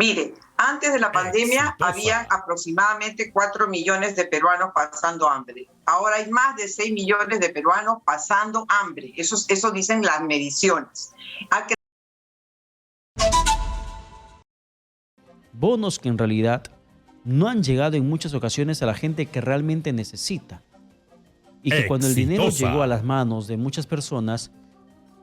Mire, antes de la pandemia había aproximadamente 4 millones de peruanos pasando hambre. Ahora hay más de 6 millones de peruanos pasando hambre. Eso dicen las mediciones. Bonos que en realidad no han llegado en muchas ocasiones a la gente que realmente necesita. Y que cuando el dinero llegó a las manos de muchas personas,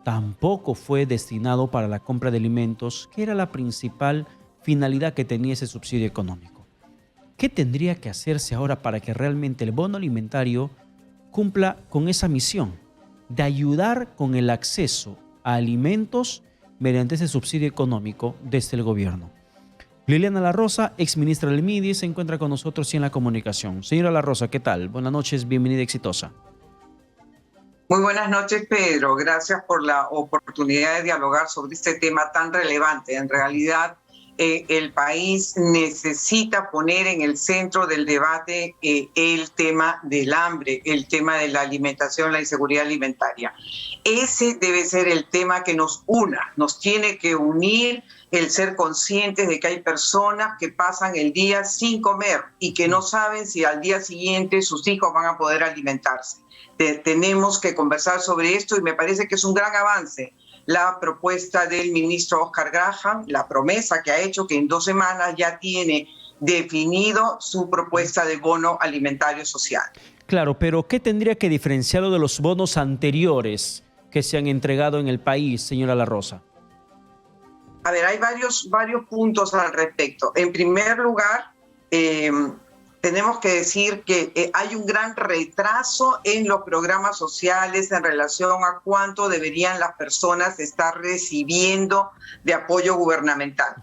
tampoco fue destinado para la compra de alimentos, que era la principal finalidad que tenía ese subsidio económico. ¿Qué tendría que hacerse ahora para que realmente el bono alimentario cumpla con esa misión de ayudar con el acceso a alimentos mediante ese subsidio económico desde el gobierno? Liliana La Rosa, exministra del MIDI, se encuentra con nosotros en la comunicación. Señora La Rosa, ¿qué tal? Buenas noches, bienvenida, exitosa. Muy buenas noches, Pedro. Gracias por la oportunidad de dialogar sobre este tema tan relevante. En realidad, el país necesita poner en el centro del debate el tema del hambre, el tema de la alimentación, la inseguridad alimentaria. Ese debe ser el tema que nos una, nos tiene que unir el ser conscientes de que hay personas que pasan el día sin comer y que no saben si al día siguiente sus hijos van a poder alimentarse. Tenemos que conversar sobre esto y me parece que es un gran avance la propuesta del ministro Oscar Graham, la promesa que ha hecho que en 2 semanas ya tiene definido su propuesta de bono alimentario social. Claro, pero ¿qué tendría que diferenciarlo de los bonos anteriores que se han entregado en el país, señora La Rosa? A ver, hay varios puntos al respecto. En primer lugar, tenemos que decir que hay un gran retraso en los programas sociales en relación a cuánto deberían las personas estar recibiendo de apoyo gubernamental.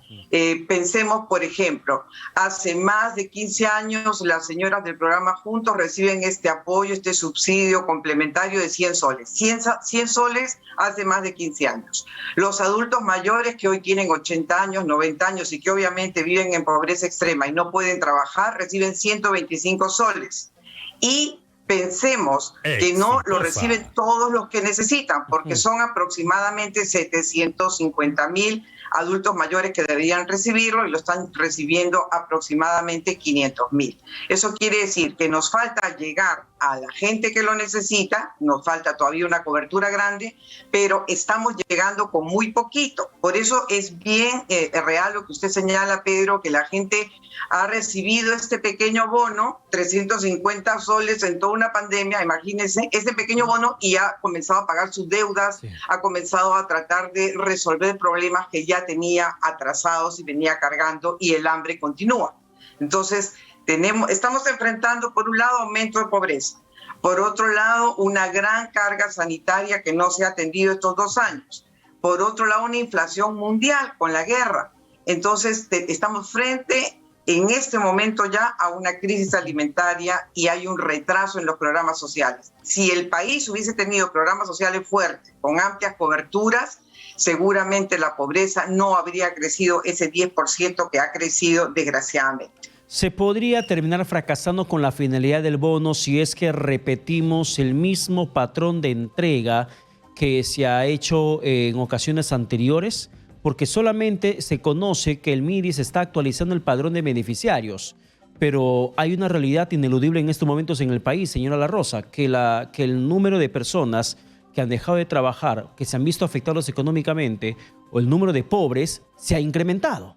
Pensemos, por ejemplo, hace más de 15 años las señoras del programa Juntos reciben este apoyo, este subsidio complementario de 100 soles. 100 soles hace más de 15 años. Los adultos mayores que hoy tienen 80 años, 90 años y que obviamente viven en pobreza extrema y no pueden trabajar, reciben 125 soles. Y pensemos que no lo reciben todos los que necesitan, porque son aproximadamente 750,000 adultos mayores que deberían recibirlo y lo están recibiendo aproximadamente 500,000. Eso quiere decir que nos falta llegar a la gente que lo necesita, nos falta todavía una cobertura grande, pero estamos llegando con muy poquito. Por eso es bien real lo que usted señala, Pedro, que la gente ha recibido este pequeño bono, 350 soles en toda una pandemia, imagínense, este pequeño bono y ha comenzado a pagar sus deudas, ha comenzado a tratar de resolver problemas que ya tenía atrasados y venía cargando y el hambre continúa. Entonces, estamos enfrentando, por un lado, aumento de pobreza, por otro lado, una gran carga sanitaria que no se ha atendido estos 2 años, por otro lado, una inflación mundial con la guerra. Entonces, estamos frente en este momento ya a una crisis alimentaria y hay un retraso en los programas sociales. Si el país hubiese tenido programas sociales fuertes, con amplias coberturas, seguramente la pobreza no habría crecido ese 10% que ha crecido desgraciadamente. ¿Se podría terminar fracasando con la finalidad del bono si es que repetimos el mismo patrón de entrega que se ha hecho en ocasiones anteriores? Porque solamente se conoce que el MIDI se está actualizando el padrón de beneficiarios, pero hay una realidad ineludible en estos momentos en el país, señora La Rosa, que el número de personas que han dejado de trabajar, que se han visto afectados económicamente, o el número de pobres se ha incrementado.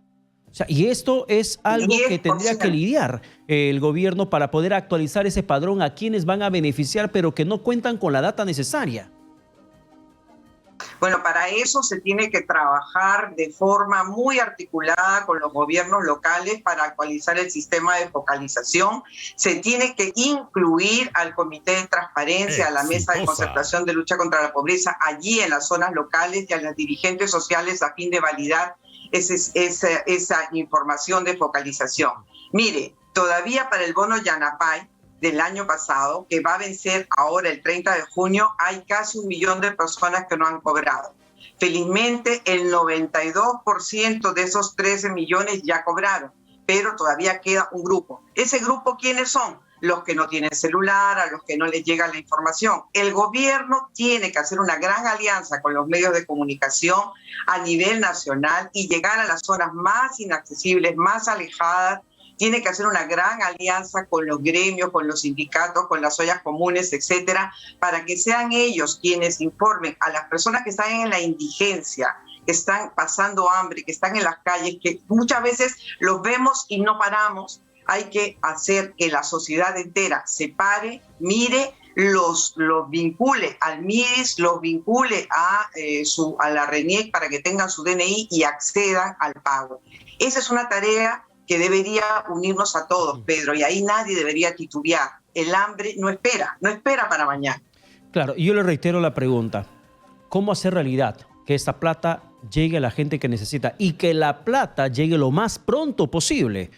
O sea, y esto es algo que tendría que lidiar el gobierno para poder actualizar ese padrón a quienes van a beneficiar, pero que no cuentan con la data necesaria. Bueno, para eso se tiene que trabajar de forma muy articulada con los gobiernos locales para actualizar el sistema de focalización. Se tiene que incluir al Comité de Transparencia, a la Mesa de Concertación de Lucha contra la Pobreza, allí en las zonas locales y a los dirigentes sociales a fin de validar esa información de focalización. Mire, todavía para el bono Yanapay del año pasado, que va a vencer ahora el 30 de junio, hay casi 1 millón de personas que no han cobrado. Felizmente, el 92% de esos 13 millones ya cobraron, pero todavía queda un grupo. ¿Ese grupo quiénes son? los que no tienen celular, a los que no les llega la información. El gobierno tiene que hacer una gran alianza con los medios de comunicación a nivel nacional y llegar a las zonas más inaccesibles, más alejadas. Tiene que hacer una gran alianza con los gremios, con los sindicatos, con las ollas comunes, etcétera, para que sean ellos quienes informen a las personas que están en la indigencia, que están pasando hambre, que están en las calles, que muchas veces los vemos y no paramos. Hay que hacer que la sociedad entera se pare, mire, los vincule al MIDIS, los vincule a la RENIEC para que tengan su DNI y accedan al pago. Esa es una tarea que debería unirnos a todos, Pedro, y ahí nadie debería titubear. El hambre no espera para mañana. Claro, y yo le reitero la pregunta, ¿cómo hacer realidad que esta plata llegue a la gente que necesita y que la plata llegue lo más pronto posible?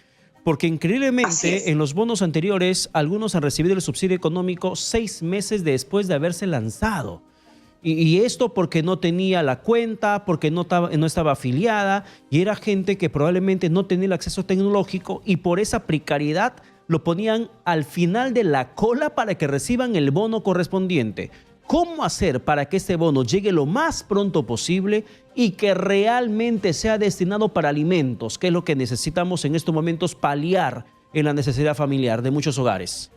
Porque increíblemente en los bonos anteriores algunos han recibido el subsidio económico 6 meses después de haberse lanzado. Y esto porque no tenía la cuenta, porque no estaba afiliada y era gente que probablemente no tenía el acceso tecnológico y por esa precariedad lo ponían al final de la cola para que reciban el bono correspondiente. ¿Cómo hacer para que este bono llegue lo más pronto posible y que realmente sea destinado para alimentos, que es lo que necesitamos en estos momentos paliar en la necesidad familiar de muchos hogares?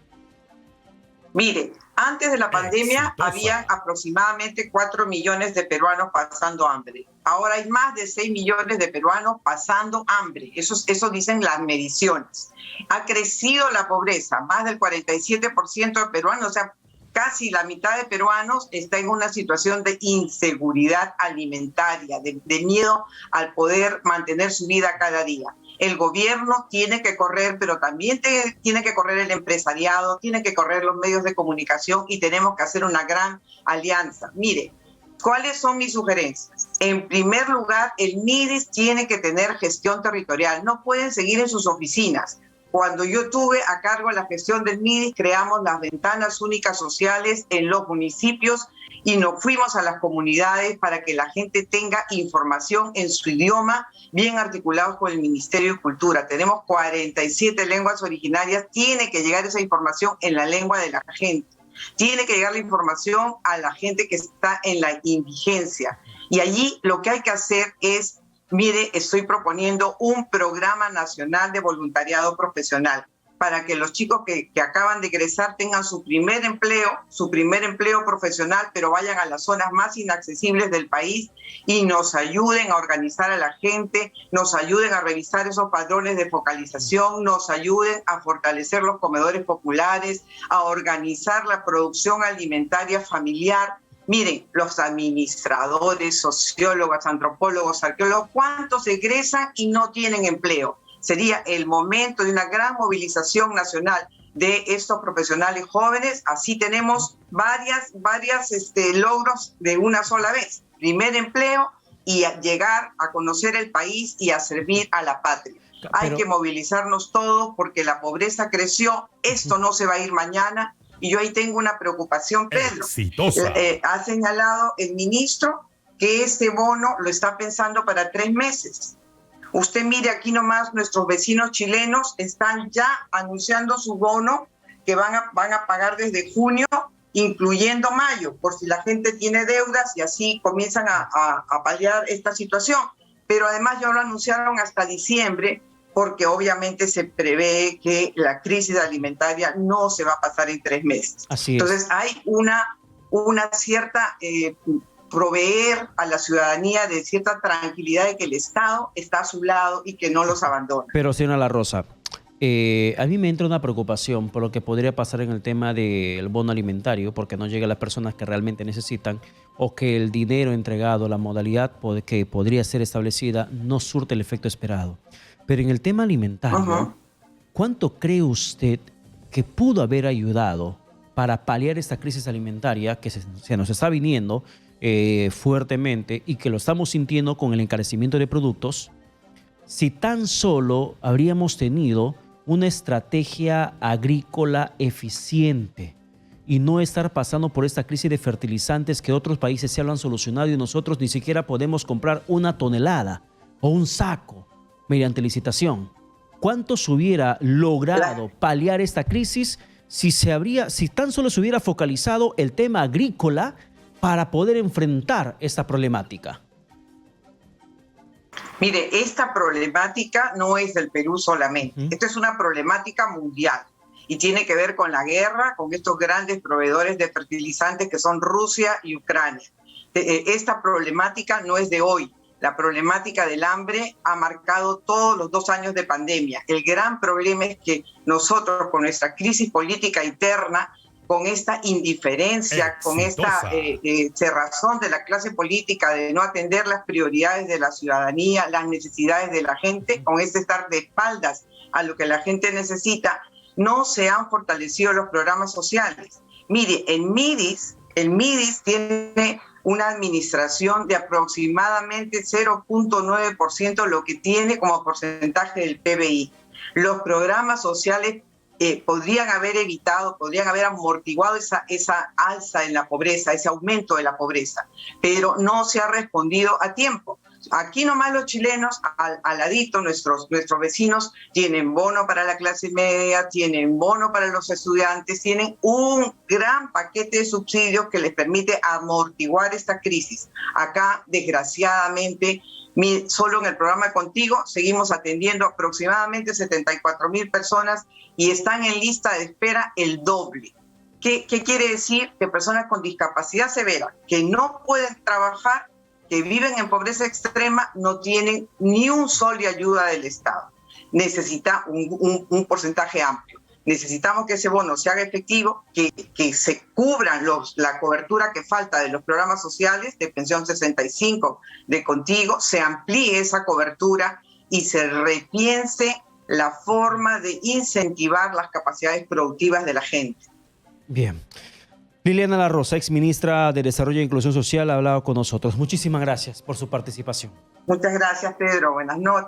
Mire, antes de la pandemia había aproximadamente 4 millones de peruanos pasando hambre. Ahora hay más de 6 millones de peruanos pasando hambre. Eso dicen las mediciones. Ha crecido la pobreza, más del 47% de peruanos, o sea, casi la mitad de peruanos está en una situación de inseguridad alimentaria, de miedo al poder mantener su vida cada día. El gobierno tiene que correr, pero también tiene que correr el empresariado, tiene que correr los medios de comunicación y tenemos que hacer una gran alianza. Mire, ¿cuáles son mis sugerencias? En primer lugar, el MIDIS tiene que tener gestión territorial. No pueden seguir en sus oficinas. Cuando yo tuve a cargo la gestión del MIDIS, creamos las ventanas únicas sociales en los municipios y nos fuimos a las comunidades para que la gente tenga información en su idioma, bien articulados con el Ministerio de Cultura. Tenemos 47 lenguas originarias, tiene que llegar esa información en la lengua de la gente. Tiene que llegar la información a la gente que está en la indigencia. Y allí lo que hay que hacer es, mire, estoy proponiendo un programa nacional de voluntariado profesional para que los chicos que acaban de egresar tengan su primer empleo profesional, pero vayan a las zonas más inaccesibles del país y nos ayuden a organizar a la gente, nos ayuden a revisar esos padrones de focalización, nos ayuden a fortalecer los comedores populares, a organizar la producción alimentaria familiar. Miren, los administradores, sociólogos, antropólogos, arqueólogos, ¿cuántos egresan y no tienen empleo? Sería el momento de una gran movilización nacional de estos profesionales jóvenes. Así tenemos varias logros de una sola vez. Primer empleo y llegar a conocer el país y a servir a la patria. Hay que movilizarnos todos porque la pobreza creció. Esto no se va a ir mañana. Y yo ahí tengo una preocupación, Pedro. Ha señalado el ministro que este bono lo está pensando para 3 meses. Usted mire aquí nomás, nuestros vecinos chilenos están ya anunciando su bono que van a pagar desde junio, incluyendo mayo, por si la gente tiene deudas y así comienzan a paliar esta situación. Pero además ya lo anunciaron hasta diciembre, porque obviamente se prevé que la crisis alimentaria no se va a pasar en 3 meses. Así es. Entonces hay una cierta... proveer a la ciudadanía de cierta tranquilidad de que el Estado está a su lado y que no los abandona. Pero, señora La Rosa, a mí me entra una preocupación por lo que podría pasar en el tema del bono alimentario, porque no llega a las personas que realmente necesitan, o que el dinero entregado, la modalidad que podría ser establecida, no surte el efecto esperado. Pero en el tema alimentario, ¿cuánto cree usted que pudo haber ayudado para paliar esta crisis alimentaria que se nos está viniendo fuertemente y que lo estamos sintiendo con el encarecimiento de productos, si tan solo habríamos tenido una estrategia agrícola eficiente y no estar pasando por esta crisis de fertilizantes que otros países se lo han solucionado y nosotros ni siquiera podemos comprar 1 tonelada o un saco mediante licitación? ¿Cuánto se hubiera logrado paliar esta crisis si tan solo se hubiera focalizado el tema agrícola para poder enfrentar esta problemática. Mire, esta problemática no es del Perú solamente. Esta es una problemática mundial y tiene que ver con la guerra, con estos grandes proveedores de fertilizantes que son Rusia y Ucrania. Esta problemática no es de hoy. La problemática del hambre ha marcado todos los 2 años de pandemia. El gran problema es que nosotros, con nuestra crisis política interna, con esta indiferencia, con esta cerrazón de la clase política de no atender las prioridades de la ciudadanía, las necesidades de la gente, con este estar de espaldas a lo que la gente necesita, no se han fortalecido los programas sociales. Mire, el MIDIS tiene una administración de aproximadamente 0.9%, lo que tiene como porcentaje del PBI. Los programas sociales podrían haber evitado, podrían haber amortiguado esa alza en la pobreza, ese aumento de la pobreza, pero no se ha respondido a tiempo. Aquí nomás los chilenos, al ladito, nuestros vecinos, tienen bono para la clase media, tienen bono para los estudiantes, tienen un gran paquete de subsidios que les permite amortiguar esta crisis. Acá, desgraciadamente, solo en el programa Contigo seguimos atendiendo aproximadamente 74,000 personas y están en lista de espera el doble. ¿Qué quiere decir? Que personas con discapacidad severa que no pueden trabajar, que viven en pobreza extrema, no tienen ni un sol de ayuda del Estado. Necesita un porcentaje amplio. Necesitamos que ese bono se haga efectivo, que se cubran la cobertura que falta de los programas sociales, de Pensión 65, de Contigo, se amplíe esa cobertura y se repiense la forma de incentivar las capacidades productivas de la gente. Bien. Liliana La Rosa, exministra de Desarrollo e Inclusión Social, ha hablado con nosotros. Muchísimas gracias por su participación. Muchas gracias, Pedro. Buenas noches.